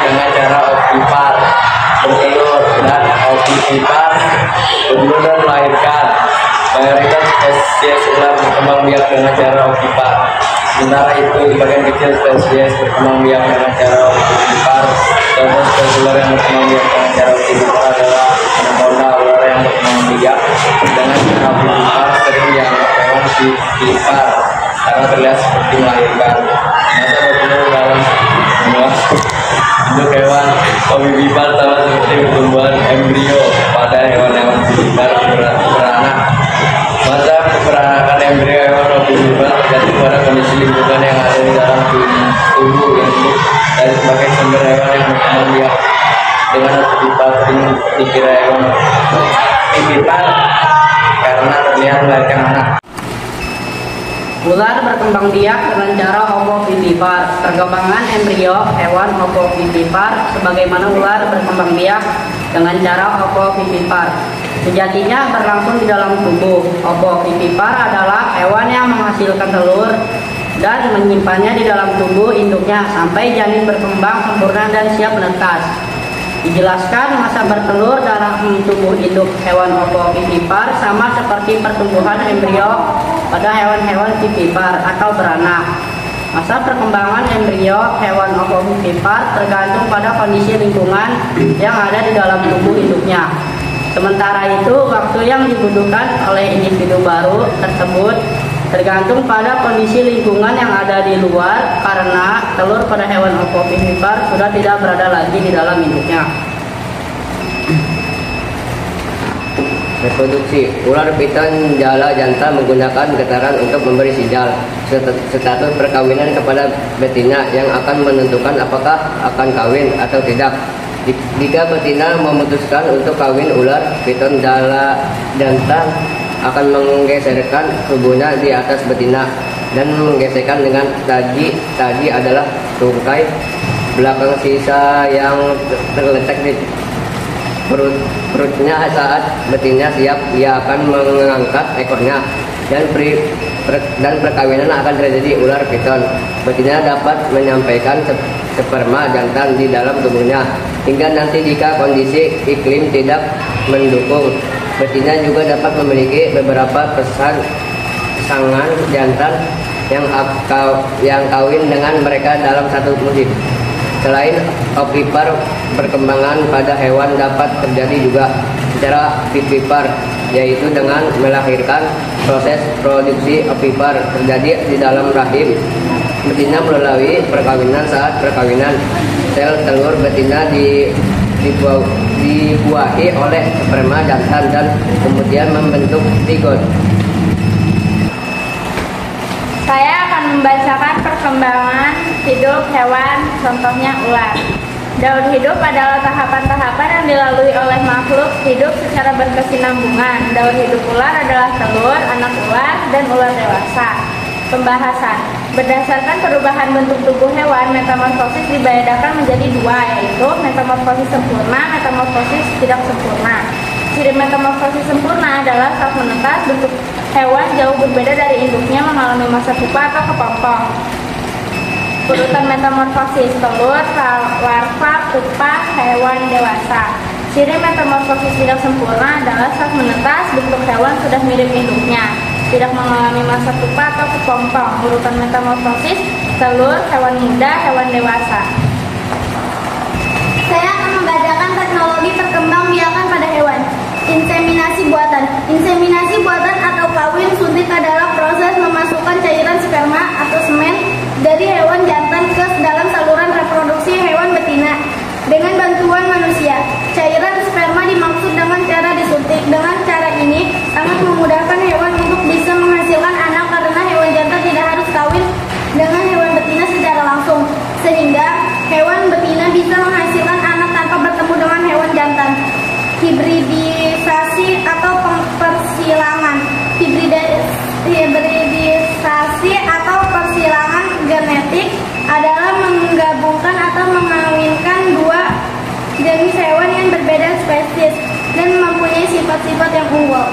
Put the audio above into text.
dengan cara ovipar bertelur dan ovipar bertelur dan melahirkan. Mayoritas spesies ular berkembang biak dengan cara ovipar. Sementara itu, sebagian kecil spesies berkembang biak dengan cara ovipar. Contoh spesies ular yang berkembang biak dengan cara ovipar adalah anaconda. Ular yang berkembang biak dengan cara ovipar sering dianggap hewan vivipar karena terlihat seperti melahirkan. Masa bertelur dalam untuk hewan ovipar sama seperti pertumbuhan embrio pada hewan-hewan vivipar beranak. Masa peranakan embrio hewan ovipar terjadi pada kondisi lingkungan yang ada di dalam tubuh yang hidup dari sebagai sumber hewan yang berkembang biak dengan ovipar sering dikira hewan vivipar karena terlihat melahirkan anak. Ular berkembang biak dengan cara ovovivipar. Perkembangan embrio hewan ovovivipar sebagaimana ular berkembang biak dengan cara ovovivipar. Sejatinya berlangsung di dalam tubuh. Ovovivipar adalah hewan yang menghasilkan telur dan menyimpannya di dalam tubuh induknya sampai janin berkembang sempurna dan siap menetas. Dijelaskan masa bertelur dalam tubuh induk hewan ovovivipar sama seperti pertumbuhan embrio pada hewan-hewan vivipar atau beranak. Masa perkembangan embrio hewan ovovivipar tergantung pada kondisi lingkungan yang ada di dalam tubuh induknya. Sementara itu, waktu yang dibutuhkan oleh individu baru tersebut tergantung pada kondisi lingkungan yang ada di luar karena telur pada hewan ovovivipar sudah tidak berada lagi di dalam induknya. Reproduksi. Ular piton jala jantan menggunakan getaran untuk memberi sinyal status perkawinan kepada betina yang akan menentukan apakah akan kawin atau tidak. Jika betina memutuskan untuk kawin, ular piton jala jantan akan menggeserkan tubuhnya di atas betina dan menggesekkan dengan tadi adalah tungkai belakang sisa yang terletak di perutnya. Saat betina siap, ia akan mengangkat ekornya dan perkawinan akan terjadi. Ular piton betina dapat menyampaikan sperma jantan di dalam tubuhnya hingga nanti jika kondisi iklim tidak mendukung. Betina juga dapat memiliki beberapa pasangan jantan yang kawin dengan mereka dalam satu musim. Selain ovipar, perkembangan pada hewan dapat terjadi juga secara vivipar, yaitu dengan melahirkan. Proses produksi ovipar terjadi di dalam rahim betina melalui perkawinan. Saat perkawinan, sel telur betina dibuahi oleh sperma jantan dan kemudian membentuk zigot. Saya akan membacakan perkembangan hidup hewan, contohnya ular. Daur hidup adalah tahapan-tahapan yang dilalui oleh makhluk hidup secara berkesinambungan. Daur hidup ular adalah telur, anak ular, dan ular dewasa. Pembahasan. Berdasarkan perubahan bentuk tubuh hewan, metamorfosis dibedakan menjadi dua, yaitu metamorfosis sempurna, metamorfosis tidak sempurna. Ciri metamorfosis sempurna adalah saat menetas, bentuk hewan jauh berbeda dari induknya, mengalami masa pupa atau kepompong. Urutan metamorfosis: telur, larva, pupa, hewan dewasa. Ciri metamorfosis tidak sempurna adalah saat menetas, bentuk hewan sudah mirip induknya, tidak mengalami masa pupa atau kepompong. Urutan metamorfosis: telur, hewan muda, hewan dewasa. Saya akan membacakan teknologi perkembangbiakan pada hewan. Inseminasi buatan. Inseminasi buatan atau kawin suntik adalah proses memasukkan cairan sperma atau semen dari hewan jantan ke dalam saluran reproduksi hewan betina dengan bantuan manusia. Cairan sperma dimaksud dengan cara disuntik. Dengan cara ini sangat memudahkan hewan untuk bisa menghasilkan anak karena hewan jantan tidak harus kawin dengan hewan betina secara langsung, sehingga hewan betina bisa menghasilkan anak tanpa bertemu dengan hewan jantan. Hibridisasi atau persilangan. Hibridisasi atau persilangan genetik adalah menggabungkan atau mengawinkan dua jenis hewan yang berbeda spesies dan mempunyai sifat-sifat yang unggul.